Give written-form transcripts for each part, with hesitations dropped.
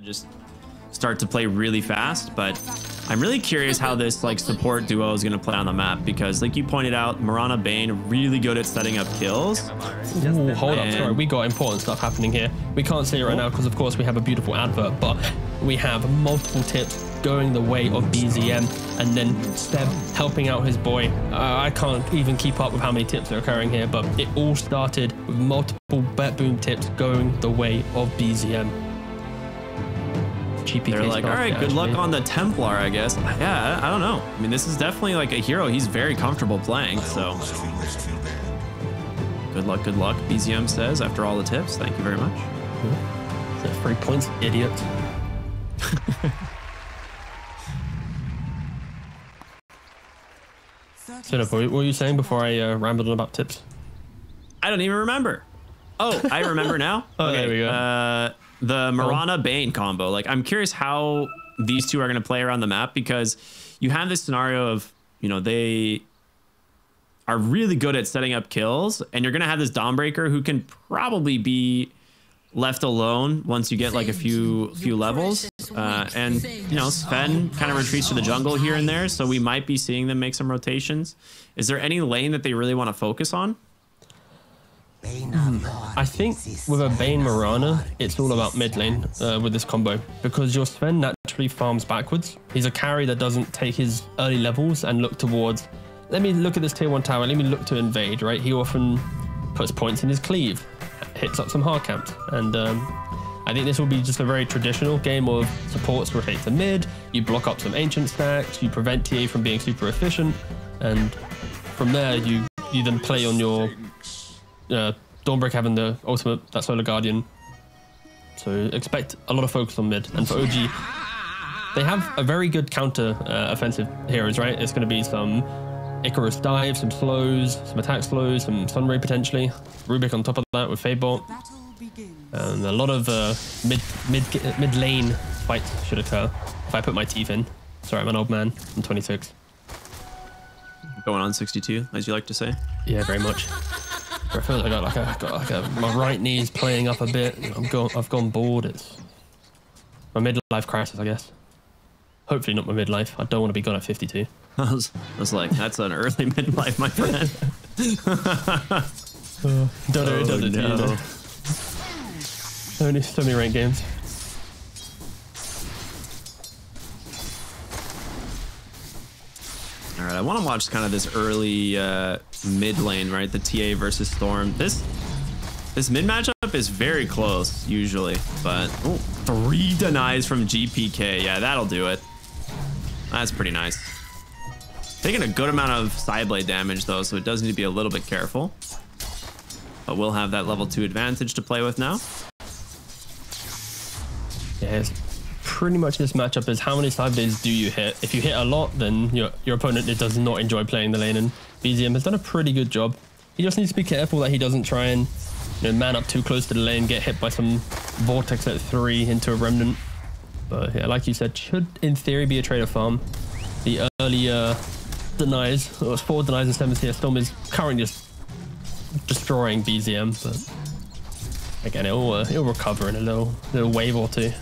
just start to play really fast. But I'm really curious how this like support duo is going to play on the map, because like you pointed out, Mirana Bane really good at setting up kills. Ooh, hold up, sorry, we got important stuff happening here. We can't see it right now because of course we have a beautiful advert, but we have multiple tips going the way of BZM, and then Seb helping out his boy. I can't even keep up with how many tips are occurring here, but it all started with multiple BetBoom tips going the way of BZM. They're like, all right, good luck on the Templar, I guess. Yeah, I don't know. I mean, this is definitely like a hero he's very comfortable playing, so good luck, BZM says after all the tips. Thank you very much. Is that 3 points, idiot? So, what were you saying before I rambled on about tips? I don't even remember. Oh, I remember now. Oh, okay. There we go. The Mirana Bane combo. Like, I'm curious how these two are going to play around the map, because you have this scenario of, you know, they are really good at setting up kills, and you're going to have this Dawnbreaker who can probably be left alone once you get like a few levels. And, you know, Sven kind of retreats to the jungle here and there, so we might be seeing them make some rotations. Is there any lane that they really want to focus on? I think with a Bane Mirana, it's all about mid lane with this combo, because your Sven naturally farms backwards. He's a carry that doesn't take his early levels and look towards, let me look at this tier 1 tower, let me look to invade, right? He often puts points in his cleave, hits up some hard camps, and I think this will be just a very traditional game of supports rotate to mid, you block up some ancient stacks, you prevent TA from being super efficient, and from there you then play on your Dawnbreaker having the ultimate, that Solar Guardian. So expect a lot of focus on mid. And for OG, they have a very good counter offensive heroes, right? It's going to be some Icarus dive, some slows, some attack slows, some Sunray potentially. Rubik on top of that with Fadebot. And a lot of mid lane fights should occur if I put my teeth in. Sorry, I'm an old man. I'm 26. Going on 62, as you like to say. Yeah, very much. I feel like I got my right knee's playing up a bit. I've gone bored. It's my midlife crisis, I guess. Hopefully not my midlife. I don't want to be gone at 52. I was like, that's an early midlife, my friend. Don't know who does it to you, though. Only so many ranked games. All right, I want to watch kind of this early mid lane, right? The TA versus Storm. This mid matchup is very close usually, but 3 denies from GPK. Yeah, that'll do it. That's pretty nice. Taking a good amount of side blade damage though, so it does need to be a little bit careful. But we'll have that level 2 advantage to play with now. Yeah, pretty much this matchup is how many side blades do you hit. If you hit a lot, then your opponent does not enjoy playing the lane, and BZM has done a pretty good job. He just needs to be careful that he doesn't try and man up too close to the lane, get hit by some Vortex at 3 into a Remnant. But yeah, like you said, should in theory be a trader farm. The earlier denies, or 4 denies and 7 here, Storm is currently just destroying BZM, but again, it'll recover in a little wave or two.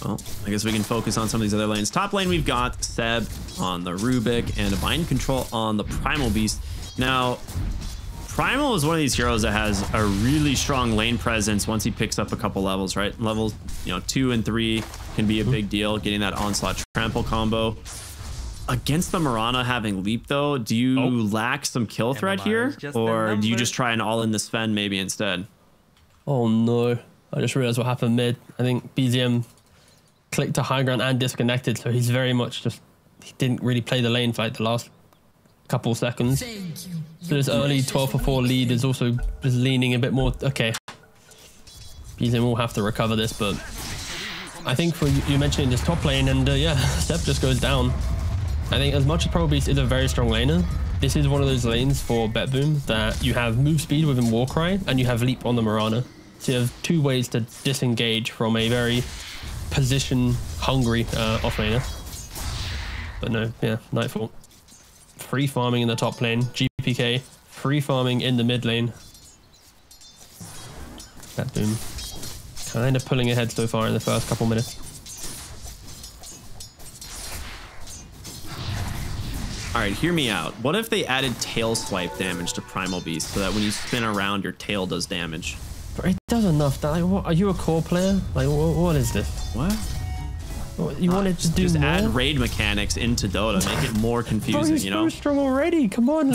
Well, I guess we can focus on some of these other lanes. Top lane, we've got Seb on the Rubik and Mind Control on the Primal Beast. Now, Primal is one of these heroes that has a really strong lane presence once he picks up a couple levels, right? Levels, 2 and 3 can be a big deal, getting that Onslaught Trample combo. Against the Mirana having Leap, though, do you lack some kill threat here? Or do you just try and all-in the Sven maybe instead? Oh, no. I just realized what happened mid. I think BZM clicked to high ground and disconnected, so he's very much he didn't really play the lane for like the last couple seconds. So this early 12 for 4 lead is also just leaning a bit more. Okay, BZM will have to recover this, but I think for you mentioning this top lane, and yeah, Seb just goes down. I think as much as Primal Beast is a very strong laner, this is one of those lanes for BetBoom that you have move speed within Warcry and you have Leap on the Mirana. So you have 2 ways to disengage from a very position hungry offlaner. But no, yeah, Nightfall free farming in the top lane. GPK free farming in the mid lane. BetBoom kind of pulling ahead so far in the first couple minutes. All right, hear me out. What if they added tail swipe damage to Primal Beast so that when you spin around, your tail does damage? But it does enough. Like, what, are you a core player? Like, what is this? What? You wanted to do just more? add raid mechanics into Dota, make it more confusing. Bro, he's you know, so strong already. Come on.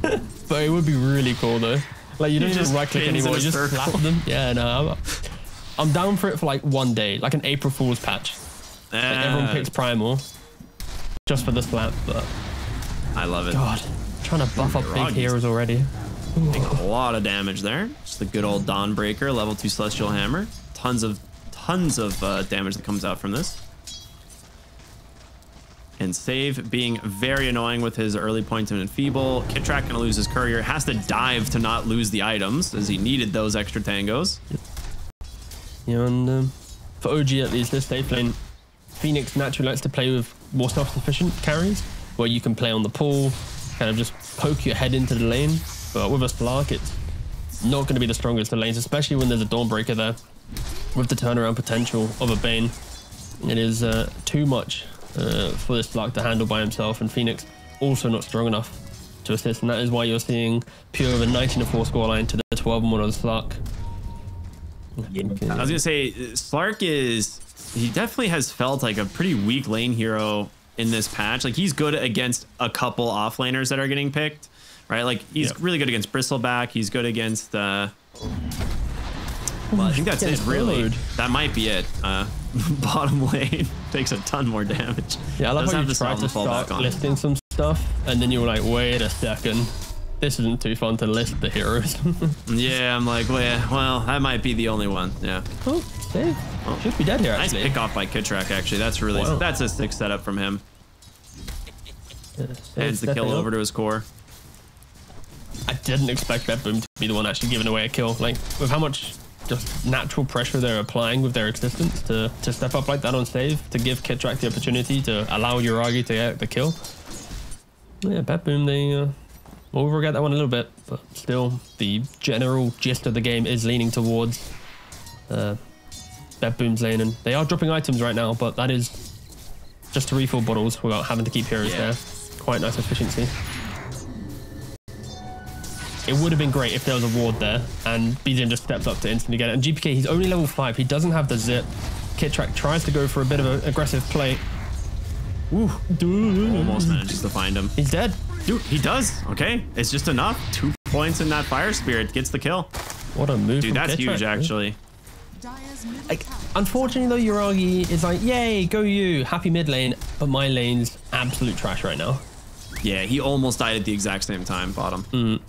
But it would be really cool though. Like you don't even right click anymore. You just slap them. Yeah, no. I'm down for it for like one day, like an April Fool's patch. Like everyone picks Primal just for the slap, but I love it. God, trying to buff up big heroes already. Take a lot of damage there. Just the good old Dawnbreaker, level 2 Celestial Hammer. Tons of damage that comes out from this. And Save being very annoying with his early points and Enfeeble. Kittrack gonna lose his courier. Has to dive to not lose the items as he needed those extra tangos. Yeah, and for OG at least, this safe lane, Phoenix naturally likes to play with more self-sufficient carries, where you can play on the pool, kind of just poke your head into the lane. But with a Slark, it's not going to be the strongest of lanes, especially when there's a Dawnbreaker there. With the turnaround potential of a Bane, it is too much for this Slark to handle by himself, and Phoenix also not strong enough to assist, and that is why you're seeing Pure of a 19-4 scoreline to the 12-1 on the Slark. Yeah. I was gonna say Slark he definitely has felt like a pretty weak lane hero in this patch. Like he's good against a couple offlaners that are getting picked, right? Like he's really good against Bristleback. He's good against well, I think that's it really. That might be it. Bottom lane takes a ton more damage. Yeah, I love how you tried to start listing some stuff and then you were like, wait a second, this isn't too fun to list the heroes. Yeah, I'm like, well, that might be the only one. Yeah. Oh, save. Oh. Should be dead here, actually. Nice pick off by Kittrack, actually. That's really, that's a sick setup from him. Hands the kill over to his core. I didn't expect BetBoom to be the one actually giving away a kill. Like, with how much just natural pressure they're applying with their existence to step up like that on save, to give Kittrack the opportunity to allow Uragi to get the kill. Yeah, BetBoom, they we'll regret that one a little bit, but still, the general gist of the game is leaning towards BetBoom's lane, and they are dropping items right now, but that is just to refill bottles without having to keep heroes there. Quite nice efficiency. It would have been great if there was a ward there and BZM just steps up to instantly get it. And GPK, he's only level 5. He doesn't have the zip. Kittrack tries to go for a bit of an aggressive play. Ooh, dude. Almost manages to find him. He's dead. Dude, he does. Okay, it's just enough. 2 points in that Fire Spirit gets the kill. What a move. Dude, that's Kittrack, huge, actually. Like, unfortunately, though, Uragi is like, yay, go you, happy mid lane, but my lane's absolute trash right now. Yeah, he almost died at the exact same time, bottom.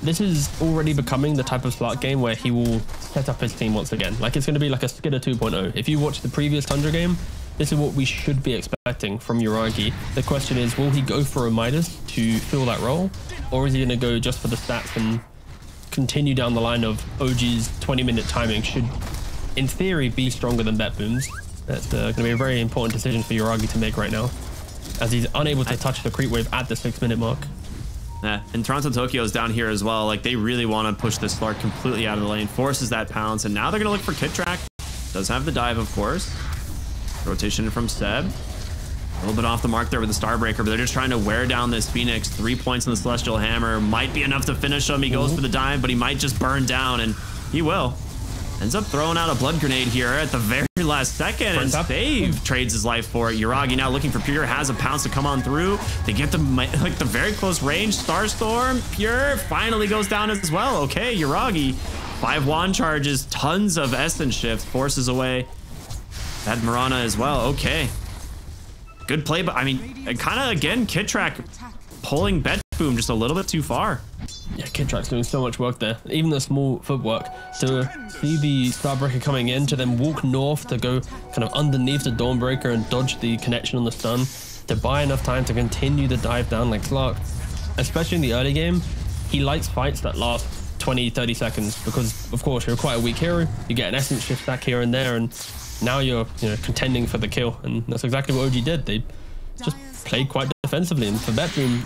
This is already becoming the type of Slark game where he will set up his team once again. Like, it's going to be like a Skidder 2.0. If you watch the previous Tundra game, this is what we should be expecting from Uragi. The question is, will he go for a Midas to fill that role? Or is he going to go just for the stats and continue down the line of OG's 20-minute timing should, in theory, be stronger than BetBoom's? That's going to be a very important decision for Uragi to make right now, as he's unable to touch the creep wave at the 6-minute mark. Yeah, and Toronto Tokyo is down here as well. Like, they really want to push this Slark completely out of the lane, forces that pounce, and now they're going to look for Kittrack. Does have the dive, of course. Rotation from Seb. A little bit off the mark there with the Starbreaker, but they're just trying to wear down this Phoenix. 3 points in the Celestial Hammer. Might be enough to finish him. He goes for the dive, but he might just burn down, and he will. Ends up throwing out a blood grenade here at the very last second, and Save trades his life for it. Uragi now looking for Pure, has a pounce to come on through. They get the very close range. Starstorm, Pure finally goes down as well. Okay, Uragi, 5 wand charges, tons of Essence Shift, forces away that Mirana as well. Okay, good play, but I mean, kind of again, Kittrack pulling BetBoom just a little bit too far. Yeah, Kittrack's doing so much work there. Even the small footwork to see the Starbreaker coming in, to then walk north to go kind of underneath the Dawnbreaker and dodge the connection on the stun, to buy enough time to continue the dive down like Slark. Especially in the early game, he likes fights that last 20-30 seconds because, of course, you're quite a weak hero. You get an Essence Shift back here and there, and now you're contending for the kill, and that's exactly what OG did. They just played quite defensively, and for BetBoom,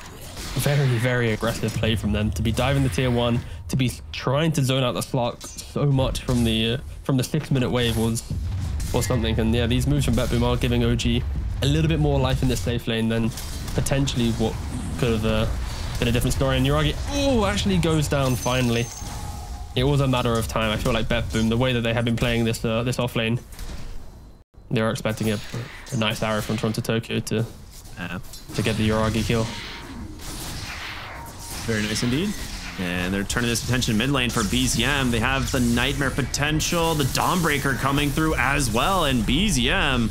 very, very aggressive play from them to be diving the tier 1, to be trying to zone out the Slark so much from the 6-minute wave was something. And yeah, these moves from BetBoom are giving OG a little bit more life in this safe lane than potentially what could have been a different story. And Yuragi actually goes down finally. It was a matter of time. I feel like BetBoom, the way that they have been playing this off lane, they were expecting a nice arrow from Toronto Tokyo to get the Yuragi kill. Very nice indeed. And they're turning this attention mid lane for BZM. They have the Nightmare potential, the Dawnbreaker coming through as well. And BZM,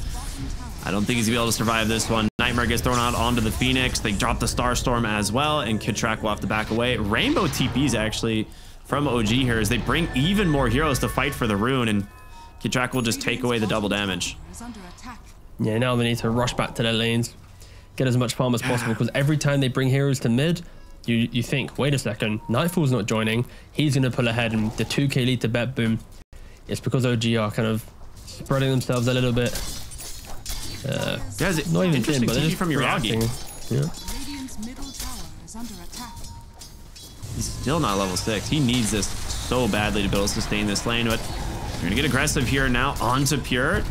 I don't think he's gonna be able to survive this one. Nightmare gets thrown out onto the Phoenix. They drop the Starstorm as well, and Kitrak will have to back away. Rainbow TPs actually from OG here as they bring even more heroes to fight for the rune, and Kitrak will just take away the double damage. Yeah, now they need to rush back to their lanes, get as much farm as possible, because every time they bring heroes to mid, you think, wait a second, Nightfall's not joining, he's going to pull ahead, and the 2k lead to BetBoom. It's because OG are kind of spreading themselves a little bit. Not even interesting but TP from Yuragi. Yeah. He's still not level 6. He needs this so badly to be able to sustain this lane, but they're going to get aggressive here now onto Pure.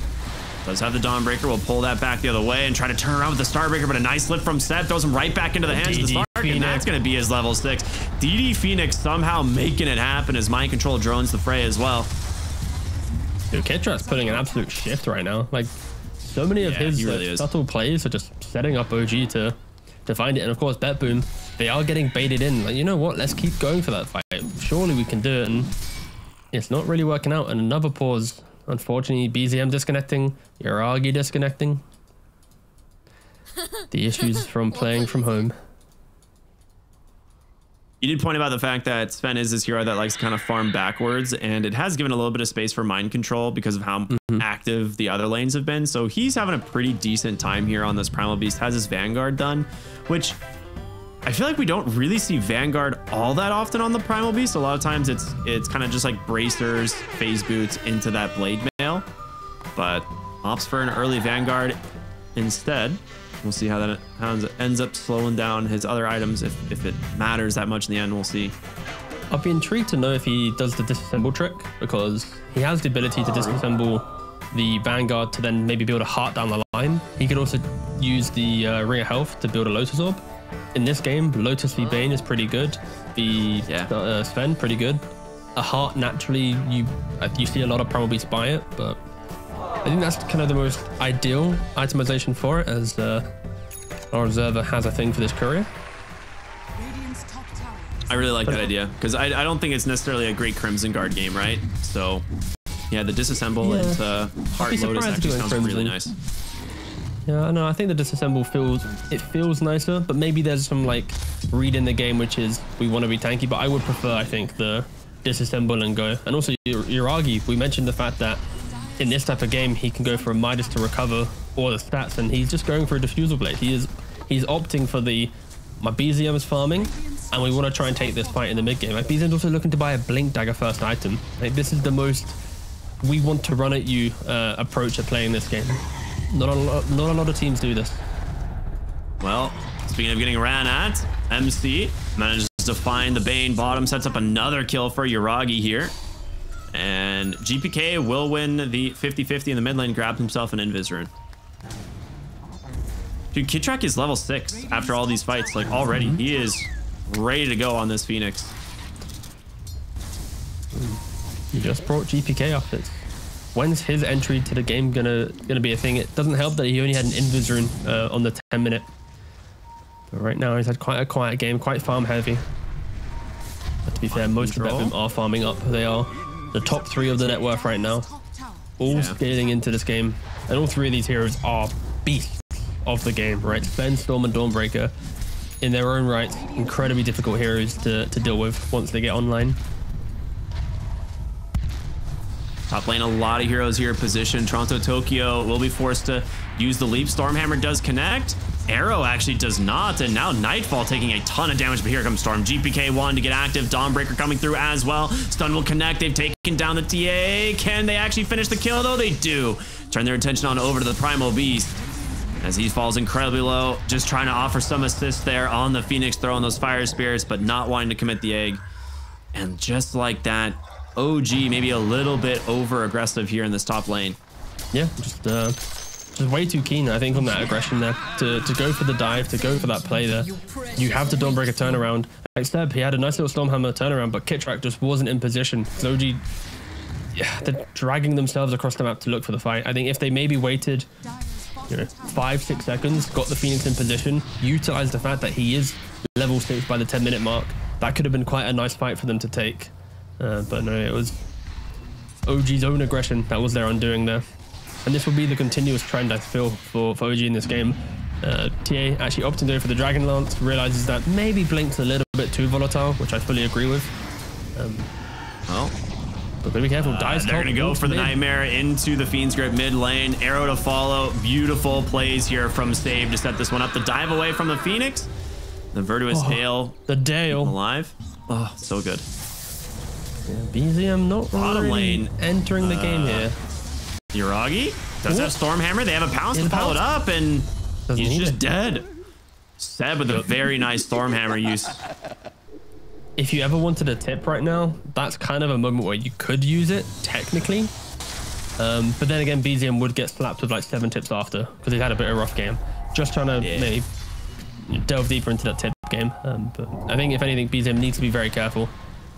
Does have the Dawnbreaker, will pull that back the other way and try to turn around with the Starbreaker, but a nice lift from Seb throws him right back into the hands of the Slark, and that's going to be his level 6. DD Phoenix somehow making it happen as Mind Control drones the fray as well. Dude, Kitrak's putting an absolute shift right now. Like, so many of his really subtle plays are just setting up OG to find it. And of course, BetBoom, they are getting baited in. Like, you know what? Let's keep going for that fight. Surely we can do it. And it's not really working out. And another pause. Unfortunately, BZM disconnecting, Yuragi disconnecting. The issues from playing from home. You did point about the fact that Sven is this hero that likes to kind of farm backwards, and it has given a little bit of space for Mind Control because of how active the other lanes have been. So he's having a pretty decent time here on this Primal Beast, has his Vanguard done, which I feel like we don't really see Vanguard all that often on the Primal Beast. A lot of times it's kind of just like bracers, phase boots into that blade mail, but opts for an early Vanguard instead. We'll see how that ends up slowing down his other items if it matters that much in the end. We'll see. I'd be intrigued to know if he does the disassemble trick, because he has the ability to disassemble the Vanguard to then maybe build a heart down the line. He could also use the Ring of Health to build a Lotus Orb. In this game, Lotus v Bane is pretty good. The Sven, pretty good. A heart, naturally, you see a lot of Primal Beasts buy it, but I think that's kind of the most ideal itemization for it, as our observer has a thing for this courier. I really like that idea, because I don't think it's necessarily a great Crimson Guard game, right? So yeah, the disassemble into Heart Lotus actually sounds really nice. Yeah, I know. I think the disassemble feels nicer, but maybe there's some like read in the game, which is we want to be tanky. But I would prefer, I think, the disassemble and go. And also Yuragi, we mentioned the fact that in this type of game he can go for a Midas to recover all the stats, and he's just going for a diffusal blade. He's opting for my BZM is farming, and we want to try and take this fight in the mid game. Like, BZM's also looking to buy a Blink Dagger first item. Like, this is the most we want to run at you approach at playing this game. Not a lot of teams do this. Well, speaking of getting ran at, MC manages to find the Bane bottom, sets up another kill for Yuragi here. And GPK will win the 50-50 in the mid lane, grabs himself an Invis rune. Dude, Kitrak is level 6 after all these fights. Like, already, he is ready to go on this Phoenix. You just brought GPK up. When's his entry to the game gonna be a thing? It doesn't help that he only had an Invis rune on the 10-minute. But right now he's had quite a quiet game, quite farm heavy. But to be fair, most of them are farming up. They are the top 3 of the net worth right now, all scaling into this game, and all 3 of these heroes are beasts of the game, right? Sven, Storm, and Dawnbreaker, in their own right, incredibly difficult heroes to deal with once they get online. Top lane, a lot of heroes here positioned. Toronto Tokyo will be forced to use the leap. Stormhammer does connect. Arrow actually does not, and now Nightfall taking a ton of damage, but here comes Storm. GPK wanted to get active. Dawnbreaker coming through as well. Stun will connect. They've taken down the TA. Can they actually finish the kill, though? They do. Turn their attention on over to the Primal Beast. as he falls incredibly low. Just trying to offer some assist there on the Phoenix, throwing those fire spirits, but not wanting to commit the egg. And just like that, OG maybe a little bit over aggressive here in this top lane. Yeah, just way too keen, I think, on that aggression there. To go for the dive, to go for that play there. You have to Dawnbreaker turnaround. Like Seb, he had a nice little Stormhammer turnaround, but Kitrak just wasn't in position. So OG, yeah, they're dragging themselves across the map to look for the fight. I think if they maybe waited, 5-6 seconds, got the Phoenix in position, utilized the fact that he is level 6 by the 10-minute mark, that could have been quite a nice fight for them to take. But no, it was OG's own aggression that was their undoing there. And this will be the continuous trend, I feel, for OG in this game. TA actually opting to go for the Dragon Lance, realizes that maybe Blink's a little bit too volatile, which I fully agree with. Well, but be careful. Dies they're going to go for the Nightmare into the Fiend's Grip mid lane. Arrow to follow. Beautiful plays here from Save to set this one up. The dive away from the Phoenix. The Virtuous Hail. The Dale. Alive. Oh, so good. Yeah, BZM not bottom really lane entering the game here. Yuragi does have Stormhammer. They have a pounce to follow it up, and he's just dead. Seb with a very nice Stormhammer use. If you ever wanted a tip right now, that's kind of a moment where you could use it, technically. But then again, BZM would get slapped with like 7 tips after, because he's had a bit of a rough game. Just trying to maybe delve deeper into that tip game. But I think if anything, BZM needs to be very careful.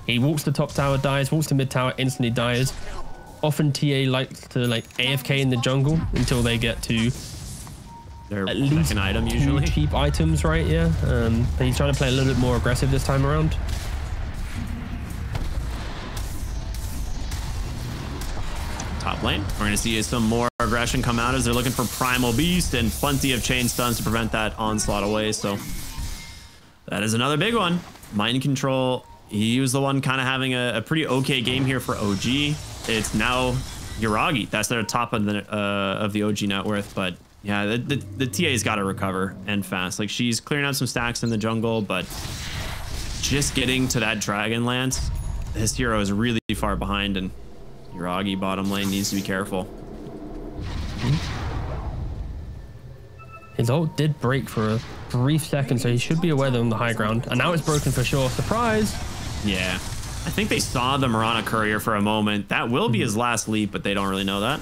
He walks to top tower, dies, walks to mid tower, instantly dies. Often TA likes to like AFK in the jungle until they get to their at least second item, usually. 2 cheap items, right? Yeah. But he's trying to play a little bit more aggressive this time around. Top lane, we're going to see some more aggression come out as they're looking for Primal Beast and plenty of chain stuns to prevent that onslaught away. So that is another big one. Mind control. He was the one kind of having a pretty okay game here for OG. It's now Yuragi. That's their top of the OG net worth. But yeah, the TA's got to recover and fast. Like, she's clearing out some stacks in the jungle, but just getting to that Dragon Lance, his hero is really far behind, and Yuragi bottom lane needs to be careful. His ult did break for a brief second, so he should be aware they're on the high ground. And now it's broken for sure. Surprise! Yeah. I think they saw the Mirana Courier for a moment. That will be his last leap, but they don't really know that.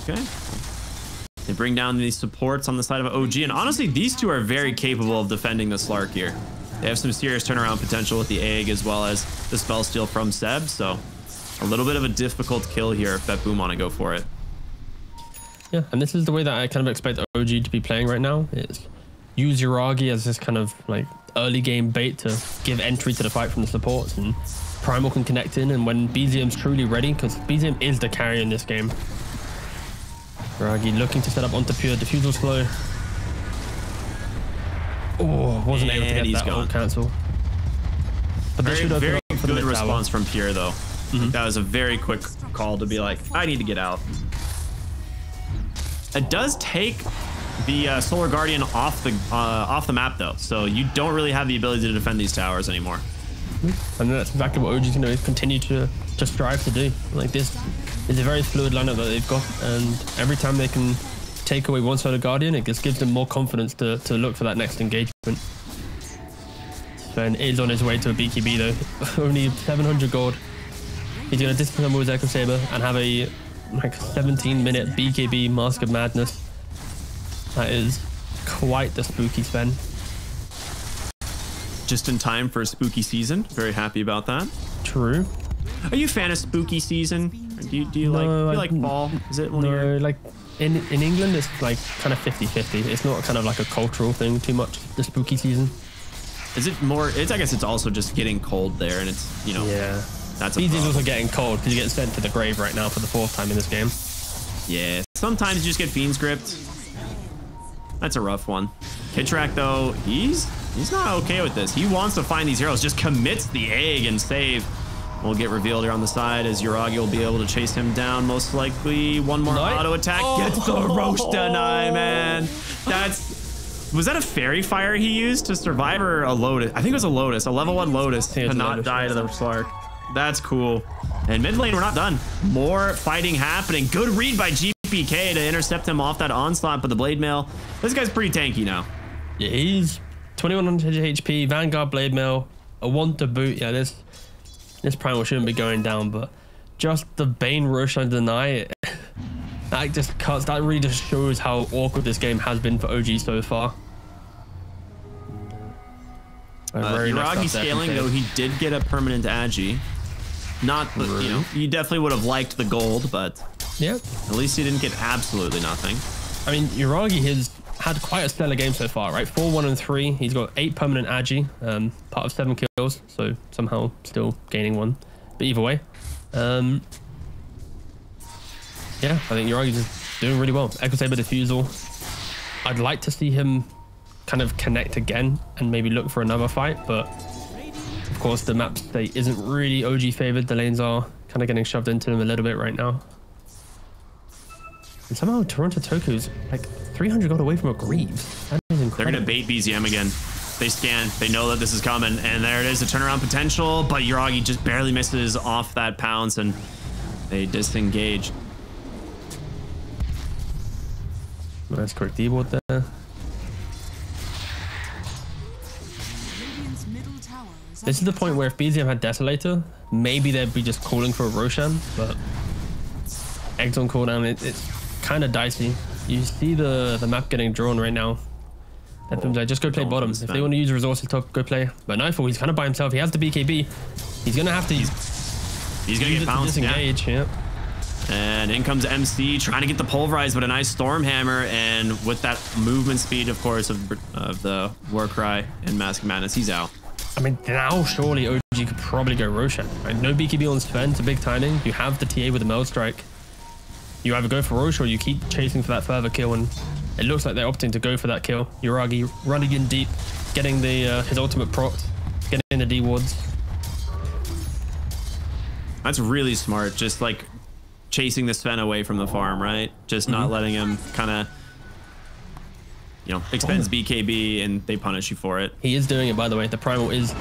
Okay. They bring down these supports on the side of OG, and honestly, these two are very capable of defending the Slark here. They have some serious turnaround potential with the egg as well as the spell steal from Seb, so a little bit of a difficult kill here if BetBoom want to go for it. Yeah, and this is the way that I kind of expect OG to be playing right now. Is use Yuragi as this kind of like early game bait to give entry to the fight from the supports, and Primal can connect in, and when BZM's truly ready, because BZM is the carry in this game. Yuragi looking to set up onto pure diffusal slow. Oh, wasn't able to get that ult cancel. But very good response from Pure though. That was a very quick call to be like, I need to get out. It does take the Solar Guardian off the map though, so you don't really have the ability to defend these towers anymore. And that's exactly what OG's going to continue to strive to do. Like, this is a very fluid lineup that they've got, and every time they can take away one Solar Guardian, it just gives them more confidence to look for that next engagement. Sven is on his way to a BKB though. Only 700 gold. He's going to disassemble his Echo Saber and have a like 17-minute BKB Mask of Madness. That is quite the spooky Sven. Just in time for spooky season. Very happy about that. True. Are you a fan of spooky season? Do you like fall? Is it one of your... like in England it's like kind of 50-50. It's not kind of like a cultural thing too much, the spooky season. Is it more? I guess it's also just getting cold there, and it's, you know, yeah. That's a BZ's also getting cold because you're getting sent to the grave right now for the 4th time in this game. Yeah, sometimes you just get Fiend's Gripped. That's a rough one. Kitrak though, he's not okay with this. He wants to find these heroes, just commits the egg and save. Will get revealed here on the side as Yuragi will be able to chase him down. Most likely one more auto attack. Gets the roast deny, man. Was that a fairy fire he used to survive, or a Lotus? I think it was a Lotus, a level 1 Lotus to not die to the Slark. That's cool. And mid lane, we're not done. More fighting happening. Good read by GPK to intercept him off that onslaught, but the blade mail. This guy's pretty tanky now. Yeah, he's 2100 HP, Vanguard blade mail, a 1 to boot. Yeah, this primal shouldn't be going down, but just the Bane Roshan deny, that really just shows how awkward this game has been for OG so far. Yuragi scaling, though, he did get a permanent agi. Not, you know, you definitely would have liked the gold, but yeah, at least he didn't get absolutely nothing. I mean, Yuragi has had quite a stellar game so far, right? 4, 1, and 3. He's got 8 permanent agi, part of 7 kills, so somehow still gaining 1. But either way, yeah, I think Yuragi's just doing really well. Echo Saber Diffusal. I'd like to see him kind of connect again and maybe look for another fight, but of course the map state isn't really OG favored. The lanes are kind of getting shoved into them a little bit right now. And somehow Toronto Toku's like 300 gold away from a Greaves. That is incredible. They're going to bait BZM again. They scan. They know that this is coming. And there it is, the turnaround potential. But Yuragi just barely misses off that pounce and they disengage. Nice quick D-board there. This is the point where if BZM had Desolator, maybe they'd be just calling for a Roshan, but eggs on cooldown, it's kind of dicey. You see the map getting drawn right now. BetBoom's like, just go play bottom. If they want to use resources top, go play. But Nightfall, he's kind of by himself. He has the BKB. He's going to have to he's going to get bounced. Disengage, yeah. And in comes MC trying to get the pulverize, but a nice storm hammer. And with that movement speed, of course, of the Warcry and Mask of Madness, he's out. I mean, now surely OG could probably go Roshan. Right? No BKB on Sven, it's a big timing. You have the TA with the Meld Strike. You either go for Roshan or you keep chasing for that further kill, and it looks like they're opting to go for that kill. Yuragi running in deep, getting the his ultimate proc, getting the D wards. That's really smart. Just like chasing the Sven away from the farm, right? Just not letting him kind of, you know, expends BKB and they punish you for it. He is doing it, by the way. The Primal is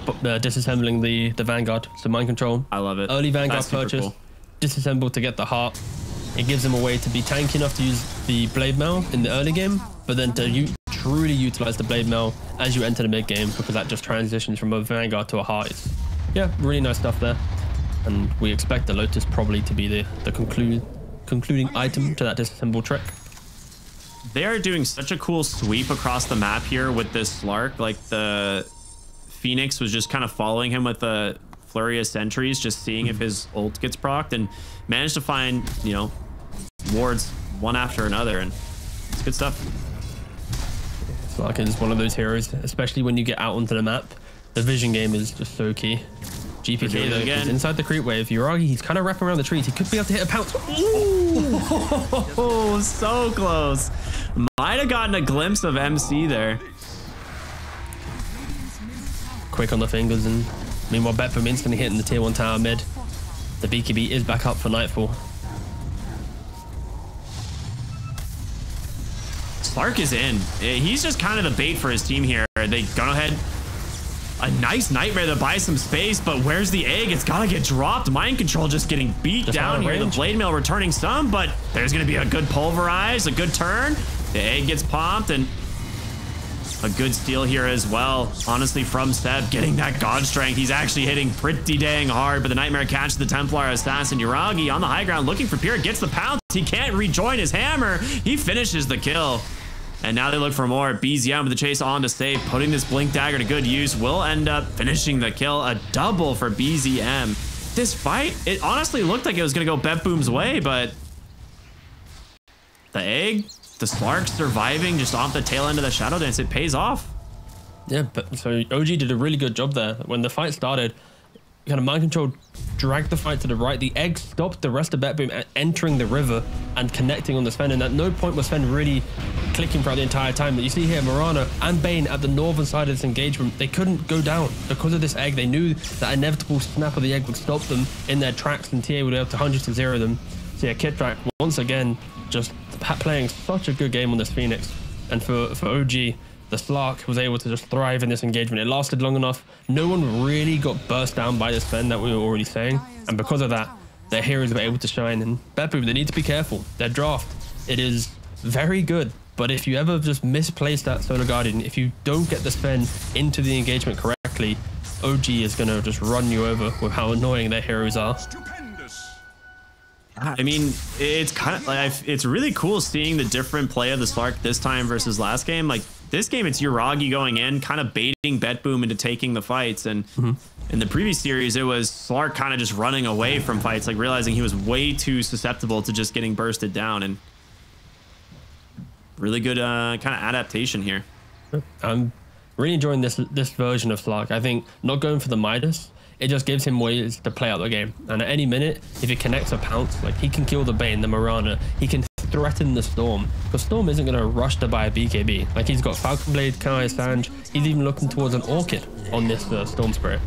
disassembling the Vanguard, so mind control. I love it. Early Vanguard purchase, cool. Disassemble to get the heart. It gives him a way to be tanky enough to use the Blade Mail in the early game, but then to truly utilize the Blade Mail as you enter the mid game, because that just transitions from a Vanguard to a heart. It's, yeah, really nice stuff there. And we expect the Lotus probably to be the concluding item to that disassemble trick. They are doing such a cool sweep across the map here with this Slark. Like the Phoenix was just kind of following him with a flurry of sentries, just seeing if his ult gets procced, and managed to find, you know, wards one after another, and it's good stuff. Slark is one of those heroes, especially when you get out onto the map. The vision game is just so key. GPK though is inside the creep wave. Yuragi, he's kind of wrapping around the trees. He could be able to hit a pounce. Oh, so close. Might have gotten a glimpse of MC there. Quick on the fingers, and meanwhile BetBoom instantly hitting the tier 1 tower mid. The BKB is back up for Nightfall. Slark is in. He's just kind of the bait for his team here. They gone ahead. A nice nightmare to buy some space, but where's the egg? It's gotta get dropped. Mind control just getting beat down here. The blade mail returning some, but there's gonna be a good pulverize, a good turn. The egg gets popped, and a good steal here as well. Honestly, from Seb, getting that God Strength. He's actually hitting pretty dang hard, but the Nightmare catches the Templar Assassin. Yuragi on the high ground looking for Pure, gets the pounce. He can't rejoin his hammer. He finishes the kill. And now they look for more. BZM with the chase on to save, putting this Blink Dagger to good use. Will end up finishing the kill. A double for BZM. This fight, it honestly looked like it was going to go BetBoom's way, but the egg, the Slark surviving just off the tail end of the Shadow Dance, it pays off. Yeah, but so OG did a really good job there. When the fight started, kind of mind control dragged the fight to the right. The egg stopped the rest of BetBoom entering the river and connecting on the Sven, and at no point was Sven really clicking throughout the entire time. But you see here Mirana and Bane at the northern side of this engagement, they couldn't go down because of this egg. They knew that inevitable snap of the egg would stop them in their tracks, and TA would be able to 100-0 them. So yeah, Kitrak once again just playing such a good game on this Phoenix. And for OG, the Slark was able to just thrive in this engagement. It lasted long enough. No one really got burst down by the Sven that we were already saying. And because of that, their heroes were able to shine. And BetBoom, they need to be careful. Their draft, it is very good. But if you ever just misplace that Solar Guardian, if you don't get the Sven into the engagement correctly, OG is going to just run you over with how annoying their heroes are. I mean, it's kind of like it's really cool seeing the different play of the Slark this time versus last game. Like this game, it's Yuragi going in, kind of baiting BetBoom into taking the fights. And in the previous series, it was Slark kind of just running away from fights, like realizing he was way too susceptible to just getting bursted down. And really good kind of adaptation here. I'm really enjoying this version of Slark. I think not going for the Midas, it just gives him ways to play out the game. And at any minute, if he connects a pounce, like he can kill the Bane, the Mirana, he can threaten the Storm. Because Storm isn't going to rush to buy a BKB. Like he's got Falcon Blade, Kai Sange, he's even looking towards an Orchid on this Storm Spirit.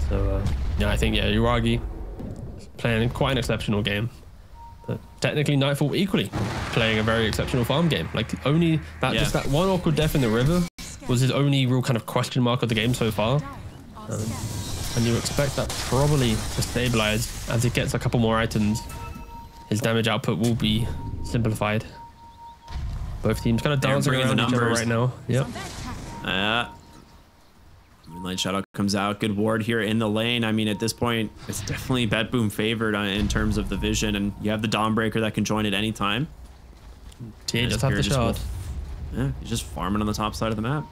So yeah, I think, yeah, Yuragi is playing quite an exceptional game. But technically Nightfall equally playing a very exceptional farm game. Like only that, just that one awkward death in the river was his only real kind of question mark of the game so far. And you expect that probably to stabilize as he gets a couple more items. His damage output will be simplified. Both teams kind of dancing around each other right now. Yep. Moonlight Shadow comes out. Good ward here in the lane. I mean, at this point, it's definitely BetBoom favored in terms of the vision. And you have the Dawnbreaker that can join at any time. TA does have the shard. Yeah, he's just farming on the top side of the map.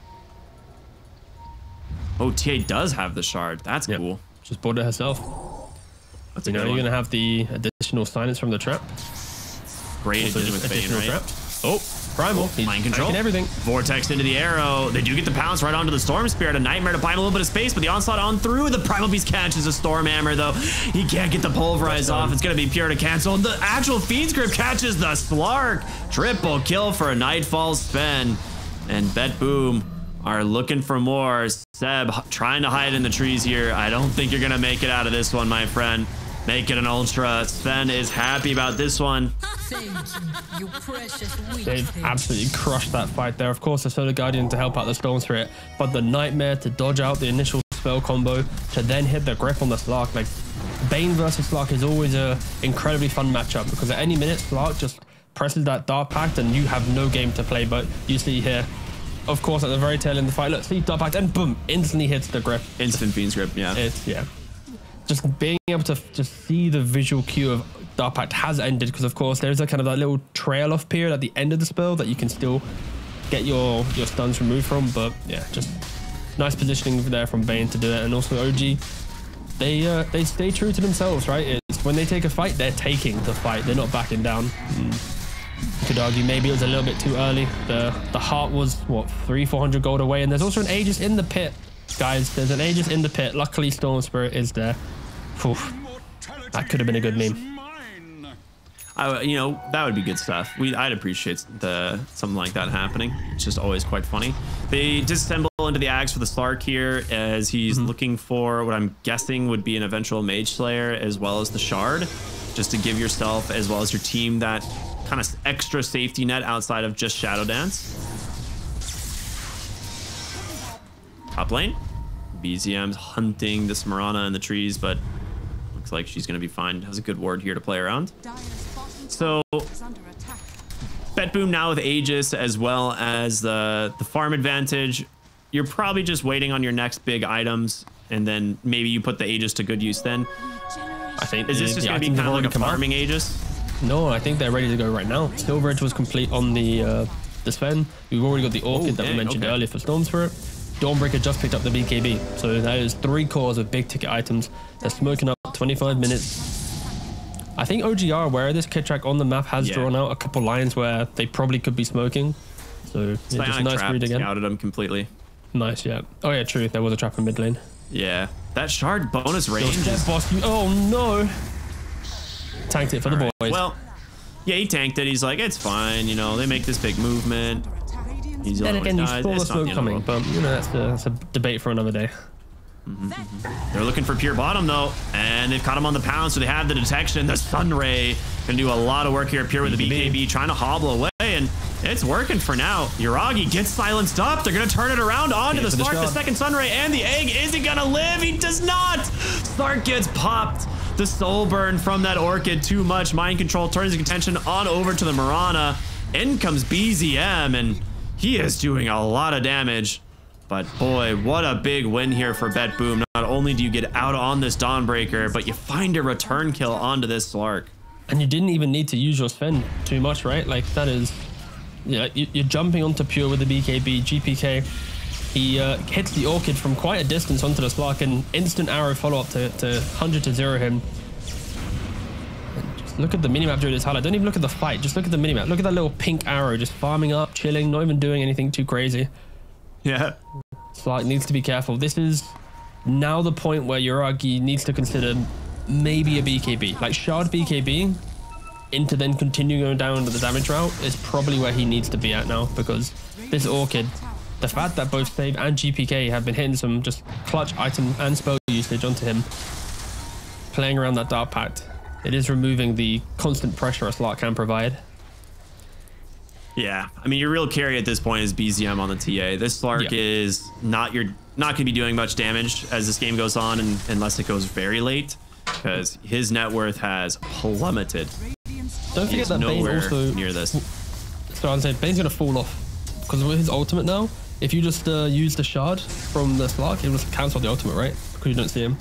Oh, TA does have the shard. That's cool. Just bought it herself. That's you're going to have the additional silence from the trap. Great addition with Bane, right? Trap. Oh, Primal. Mind control. Everything. Vortex into the arrow. They do get the pounce right onto the Storm Spirit. A Nightmare to find a little bit of space, but the onslaught on through. The Primal Beast catches a Storm Hammer, though. He can't get the Pulverize off. It's going to be pure to cancel. The actual Fiend's Grip catches the Slark. Triple kill for a Nightfall Sven. And BetBoom are looking for more. Seb trying to hide in the trees here. I don't think you're going to make it out of this one, my friend. Make it an ultra. Sven is happy about this one. They've absolutely crushed that fight there. Of course, the Solar Guardian to help out the Storm Spirit, but the Nightmare to dodge out the initial spell combo to then hit the grip on the Slark. Like, Bane versus Slark is always a incredibly fun matchup because at any minute, Slark just presses that Dark Pact and you have no game to play. But you see here, of course, at the very tail end of the fight, look, see Dark Pact and boom, instantly hits the grip. Instant Fiend's Grip, yeah. Just being able to just see the visual cue of Dark Pact has ended because, of course, there's a kind of that little trail off period at the end of the spell that you can still get your stuns removed from. But yeah, just nice positioning there from Bane to do it. And also OG, they stay true to themselves, right? It's when they take a fight, they're taking the fight. They're not backing down. You could argue maybe it was a little bit too early. The heart was, what, 300-400 gold away. And there's also an Aegis in the pit. Guys, there's an Aegis in the pit. Luckily, Storm Spirit is there. Oof. That could have been a good meme. You know, that would be good stuff. I'd appreciate something like that happening. It's just always quite funny. They disassemble into the axe for the Slark here as he's looking for what I'm guessing would be an eventual Mage Slayer as well as the Shard, just to give yourself as well as your team that kind of extra safety net outside of just Shadow Dance. Top lane, BZM's hunting this Mirana in the trees, but looks like she's going to be fine. Has a good ward here to play around. So BetBoom now with Aegis as well as the farm advantage. You're probably just waiting on your next big items, and then maybe you put the Aegis to good use then. I think is this just going to be kind of like a farming Aegis? No, I think they're ready to go right now. Silver Edge was complete on the Sven. We've already got the Orchid that we mentioned earlier for Storm Spirit. Dawnbreaker just picked up the BKB. So that is 3 cores of big ticket items. They're smoking up 25 minutes. I think OG are aware of this. Kitrak on the map has drawn out a couple lines where they probably could be smoking. So yeah, just nice read again. Scouted them completely. Nice, yeah. Oh yeah, true. There was a trap in mid lane. Yeah. That shard bonus range. Oh no. Tanked it for the boys. Well, yeah, he tanked it. He's like, it's fine. You know, they make this big movement. Then again, you saw the smoke coming, but you know, that's a debate for another day. They're looking for pure bottom though, and they've caught him on the pound, so they have the detection. The Sun Ray can do a lot of work here. Pure with the BKB, trying to hobble away, and It's working for now. Yuragi gets silenced up. They're going to turn it around onto the Slark. The second Sunray and the egg. Is he going to live? He does not. Slark gets popped. The soul burn from that Orchid too much. Mind control turns his attention on over to the Mirana. In comes BZM, and he is doing a lot of damage. But boy, what a big win here for BetBoom. Not only do you get out on this Dawnbreaker, but you find a return kill onto this Slark. And you didn't even need to use your Sven too much, right? Like that is, yeah, you're jumping onto Pure with the BKB, GPK. He hits the Orchid from quite a distance onto the Slark, and instant arrow follow-up to 100 to 0 him. And just look at the minimap during this highlight. Don't even look at the fight. Just look at the minimap. Look at that little pink arrow just farming up, chilling, not even doing anything too crazy. Yeah. Slark needs to be careful. This is now the point where Yuragi needs to consider maybe a BKB. Like Shard BKB into then continuing going down to the damage route is probably where he needs to be at now, because this Orchid, the fact that both Save and GPK have been hitting some just clutch item and spell usage onto him, playing around that Dark Pact, it is removing the constant pressure a Slark can provide. Yeah, I mean, your real carry at this point is BZM on the TA. This Slark is not going to be doing much damage as this game goes on, unless it goes very late, because his net worth has plummeted. Don't forget that Bane also near this. So I'm saying Bane's gonna fall off because with his ultimate now, if you just use the shard from the Slark, it will cancel the ultimate, right? Because you don't see him.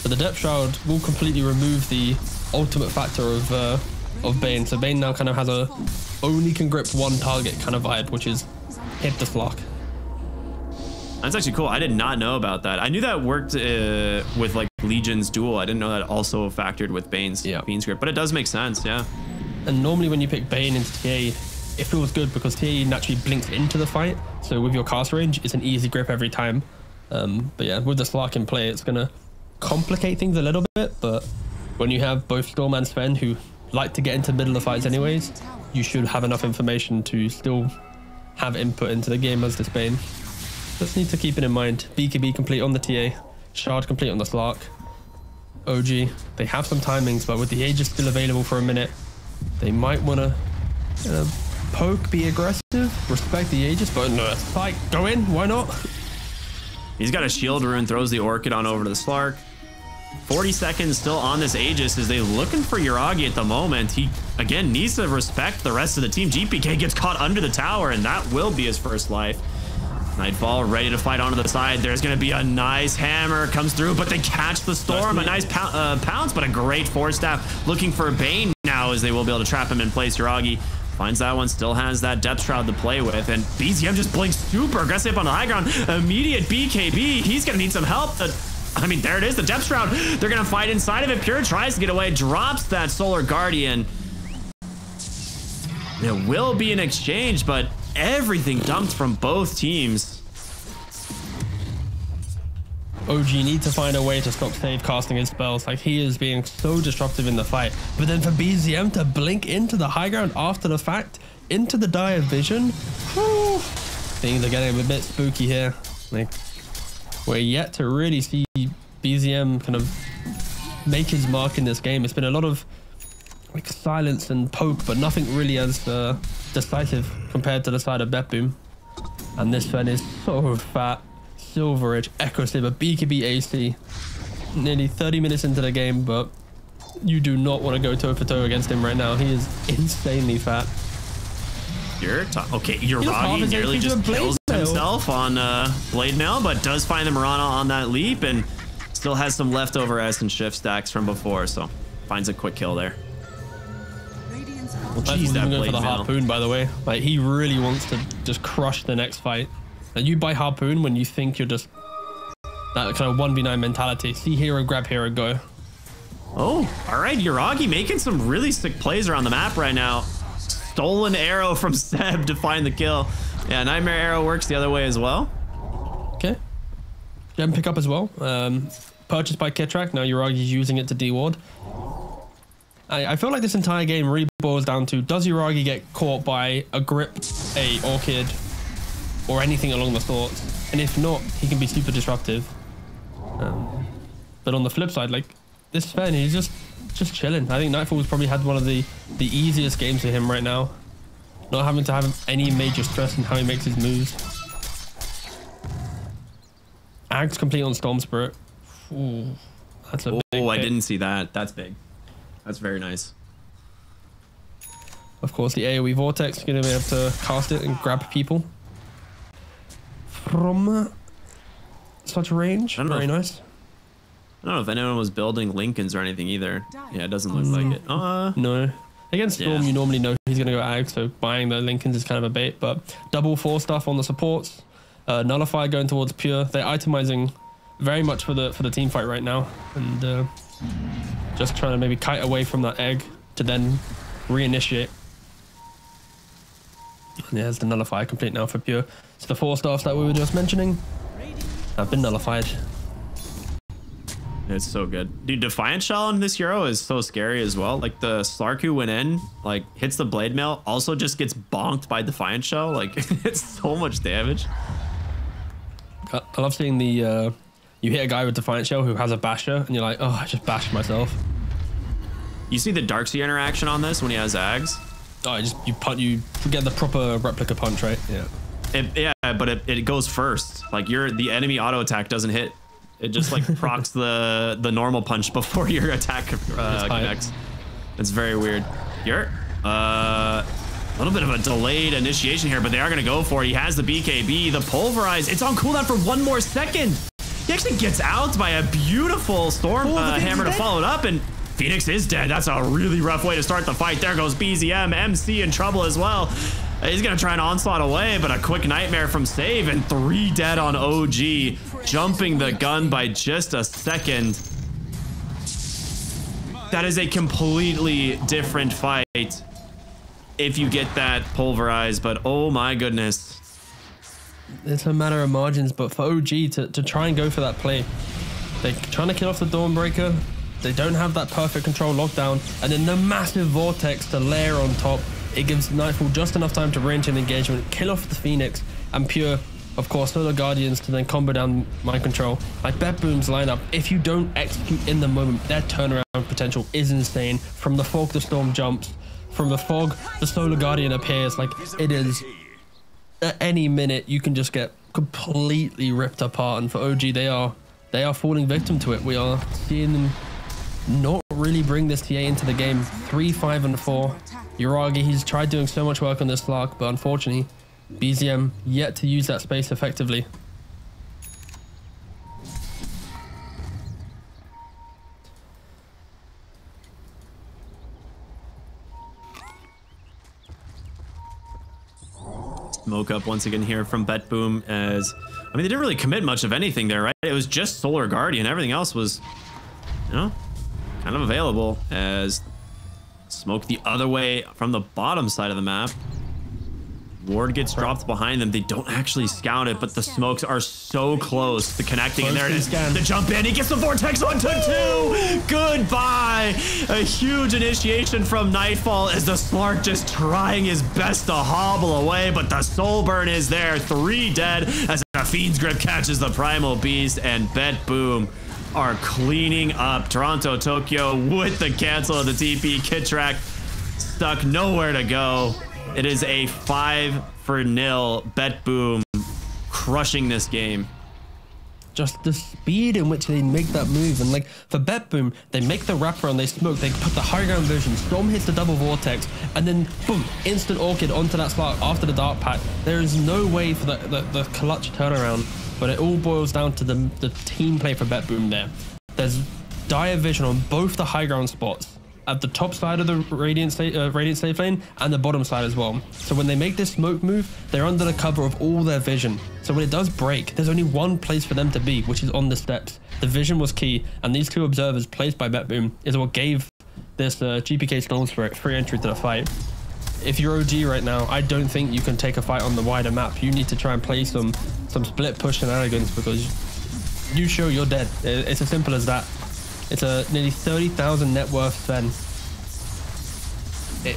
But the Depth Shroud will completely remove the ultimate factor of Bane. So Bane now kind of has a only can grip one target kind of vibe, which is hit the Slark. That's actually cool. I did not know about that. I knew that worked with like Legion's duel. I didn't know that also factored with Bane's script, but it does make sense. Yeah. And normally when you pick Bane into TA, it feels good because TA naturally blinks into the fight. So with your cast range, it's an easy grip every time. But yeah, with the Slark in play, it's gonna complicate things a little bit. But when you have both Storm and Sven who like to get into the middle of fights anyways, you should have enough information to still have input into the game as this Bane. Just need to keep it in mind. BKB complete on the TA, Shard complete on the Slark. OG, they have some timings, but with the Aegis still available for a minute, they might want to poke, be aggressive, respect the Aegis, but no, fight, go in, why not? He's got a shield rune, throws the Orchid on over to the Slark. 40 seconds still on this Aegis as they looking for Yuragi at the moment. He, again, needs to respect the rest of the team. GPK gets caught under the tower, and that will be his first life. Nightfall ready to fight onto the side. There's going to be a nice hammer comes through, but they catch the Storm. A nice pounce, but a great force staff. Looking for Bane now as they will be able to trap him in place. Yuragi finds that one, still has that Depth Shroud to play with, and BZM just blinks super aggressive on the high ground. Immediate BKB. He's going to need some help. I mean, there it is, the Depth Shroud. They're going to fight inside of it. Pure tries to get away, drops that Solar Guardian. There will be an exchange, but everything dumped from both teams. OG needs to find a way to stop Save casting his spells. Like, he is being so disruptive in the fight. But then for BZM to blink into the high ground after the fact, into the dire vision, whew, things are getting a bit spooky here. Like, we're yet to really see BZM kind of make his mark in this game. It's been a lot of like silence and poke, but nothing really as decisive compared to the side of BetBoom. And this Sven is so fat. Silver Edge, Echo Saber, BKB AC. Nearly 30 minutes into the game, but you do not want to go toe for toe against him right now. He is insanely fat. Okay, Yuragi nearly just kills himself on Blade Mail, but does find the Mirana on that leap and still has some leftover S and shift stacks from before, so finds a quick kill there. Well, geez, that going for the Harpoon, by the way. Like, he really wants to just crush the next fight. And you buy Harpoon when you think you're just that kind of 1v9 mentality. See hero, grab hero, go. Oh, all right, Yuragi making some really sick plays around the map right now. Stolen arrow from Seb to find the kill. Yeah, Nightmare Arrow works the other way as well. Okay. Gem pick up as well. Purchased by Kitrak. Now Yuragi's using it to deward. I feel like this entire game really boils down to, does Yuragi get caught by a grip, a Orchid, or anything along the sorts? And if not, he can be super disruptive. But on the flip side, like, this Sven, he's just chilling. I think Nightfall's probably had one of the easiest games for him right now. not having to have any major stress in how he makes his moves. Ag's complete on Storm Spirit. Ooh, that's a big I hit. didn't see that. That's big. That's very nice. Of course, the AoE Vortex, you're going to be able to cast it and grab people from such range. Very nice. I don't know if anyone was building Lincolns or anything either. Yeah, it doesn't look like it. No. Against Storm, you normally know he's going to go Ag, so buying the Lincolns is kind of a bait, but double 4 stuff on the supports. Nullify going towards Pure. They're itemizing very much for the team fight right now, and just trying to maybe kite away from that egg to then reinitiate. And there's the Nullify complete now for Pure. So the 4 staffs that we were just mentioning have been nullified. It's so good. Dude, Defiant Shell on this hero is so scary as well. Like the Slark who went in, like hits the Blade Mail, also just gets bonked by Defiant Shell. Like it's so much damage. I love seeing the you hit a guy with Defiant Shell who has a basher and you're like, oh, I just bashed myself. You see the Darkseer interaction on this when he has Ags? Oh, you get the proper replica punch, right? Yeah. But it goes first. Like the enemy auto attack doesn't hit. It just like procs the normal punch before your attack connects. It's very weird. You're a little bit of a delayed initiation here, but they are going to go for it. He has the BKB, the Pulverize. It's on cooldown for 1 more second. He actually gets out by a beautiful Storm Hammer to follow it up, and Phoenix is dead. That's a really rough way to start the fight. There goes BZM, MC in trouble as well. He's going to try an onslaught away, but a quick nightmare from Save, and 3 dead on OG, jumping the gun by just a second. That is a completely different fight if you get that Pulverize, but oh my goodness. It's a matter of margins, but for OG to try and go for that play, they're trying to kill off the Dawnbreaker. They don't have that perfect control lockdown, and then the massive Vortex to layer on top. It gives Nightfall just enough time to range an engagement, kill off the Phoenix, and Pure, of course, Solar Guardians to then combo down Mind Control. Like BetBoom's lineup, if you don't execute in the moment, their turnaround potential is insane. From the Fog, the Storm jumps. From the Fog, the Solar Guardian appears. Like, it is, at any minute, you can just get completely ripped apart. And for OG, they are falling victim to it. We are seeing them not really bring this TA into the game. 3, 5, and 4. Uragi, he's tried doing so much work on this Slark, but unfortunately, BZM yet to use that space effectively. Smoke up once again here from BetBoom as, I mean, they didn't really commit much of anything there, right? It was just Solar Guardian. Everything else was, you know, kind of available as Smoke the other way from the bottom side of the map. Ward gets dropped behind them. They don't actually scout it, but the smokes are so close to connecting. And there it is. The jump in. He gets the Vortex onto 2. Goodbye. A huge initiation from Nightfall as the Slark just trying his best to hobble away, but the Soul Burn is there. 3 dead as a Fiend's Grip catches the Primal Beast, and BetBoom are cleaning up. Toronto, Tokyo with the cancel of the TP. Kitrak stuck nowhere to go. It is a 5-0 BetBoom crushing this game. Just the speed in which they make that move. And like for BetBoom, they make the wraparound, they smoke, they put the high ground vision, Storm hits the double Vortex, and then boom, instant Orchid onto that Slark after the Dark Pack. There is no way for the clutch turnaround, but it all boils down to the team play for BetBoom there. There's dire vision on both the high ground spots, at the top side of the Radiant safe lane and the bottom side as well. So when they make this smoke move, they're under the cover of all their vision. So when it does break, there's only one place for them to be, which is on the steps. The vision was key, and these 2 observers placed by BetBoom is what gave this GPK Storm Spirit free entry to the fight. If you're OG right now, I don't think you can take a fight on the wider map. You need to try and play some split push shenanigans, because you show you're dead. It's as simple as that. It's a nearly 30,000 net worth Sven. We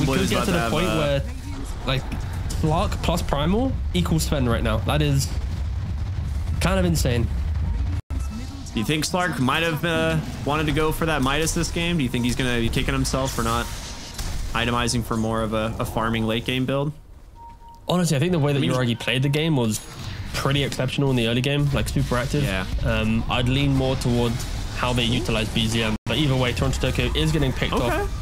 could get to the point where like Slark plus Primal equals Sven right now. That is kind of insane. Do you think Slark might have wanted to go for that Midas this game? Do you think he's going to be kicking himself for not itemizing for more of a farming late game build? Honestly, I think the way that Yuragi played the game was pretty exceptional in the early game, like super active. Yeah. I'd lean more towards how they utilize BZM. But either way, Toronto Tokyo is getting picked off.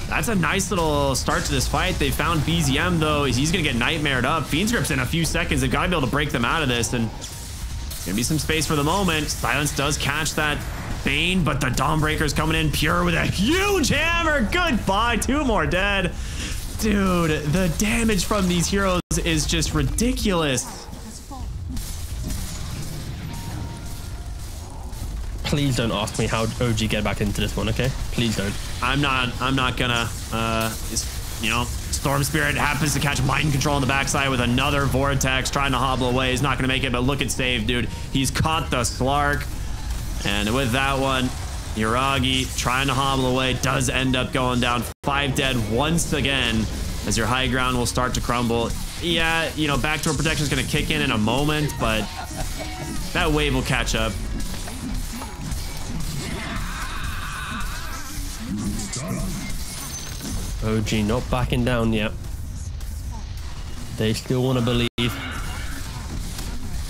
That's a nice little start to this fight. They found BZM, though. He's going to get nightmared up. Fiend's Grip's in a few seconds. They've got to be able to break them out of this. And going to be some space for the moment. Silence does catch that Bane, but the Dawnbreaker's coming in pure with a huge hammer. Goodbye. 2 more dead. Dude, the damage from these heroes is just ridiculous. Please don't ask me how OG get back into this one, okay? Please don't. I'm not gonna, you know, Storm Spirit happens to catch Mind Control on the backside with another Vortex, trying to hobble away. He's not gonna make it, but look at save, dude. He's caught the Slark. And with that one, Yuragi trying to hobble away, does end up going down. 5 dead once again, as your high ground will start to crumble. Yeah, you know, backdoor protection is gonna kick in a moment, but that wave will catch up. OG not backing down yet. They still want to believe.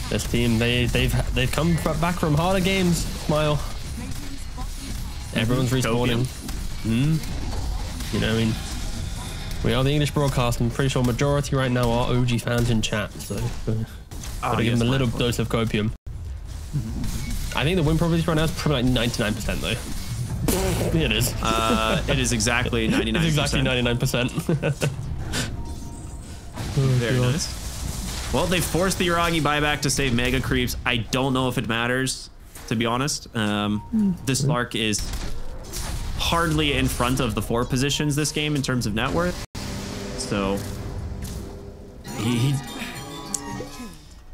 This team, they've come back from harder games. Smile. Everyone's respawning. You know, I mean, we are the English broadcast. I'm pretty sure majority right now are OG fans in chat. So gotta give them a little dose of copium. I think the win probability right now is probably like 99% though. It is. It is exactly 99%. It's exactly 99%. Very nice. Well, they forced the Yuragi buyback to save Mega Creeps. I don't know if it matters, to be honest. This Lark is hardly in front of the 4 positions this game in terms of net worth. So he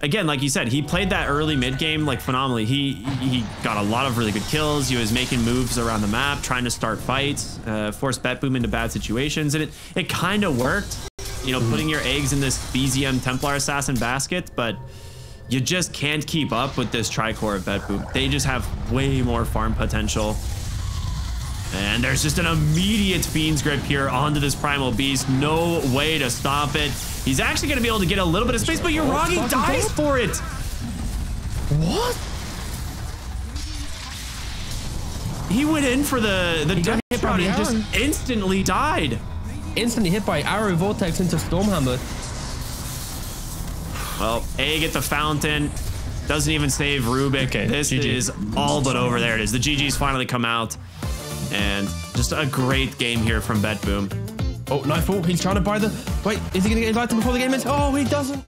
again, like you said, he played that early mid game like phenomenally. He got a lot of really good kills. He was making moves around the map, trying to start fights, force BetBoom into bad situations, and it kind of worked. You know, putting your eggs in this BZM Templar Assassin basket, but you just can't keep up with this Tricore of BetBoom. They just have way more farm potential. And there's just an immediate Fiend's Grip here onto this Primal Beast. No way to stop it. He's actually going to be able to get a little bit of space, but Yuragi dies for it. What? He went in for the death shot and just instantly died. Instantly hit by Arrow Vortex into Stormhammer. Well, A get the fountain. Doesn't even save Rubik. Okay, this GG. Is all but over. There it is. The GG's finally come out. And just a great game here from BetBoom. Oh, Nightfall. He's trying to buy the... Wait, is he going to get invited before the game ends? Oh, he doesn't.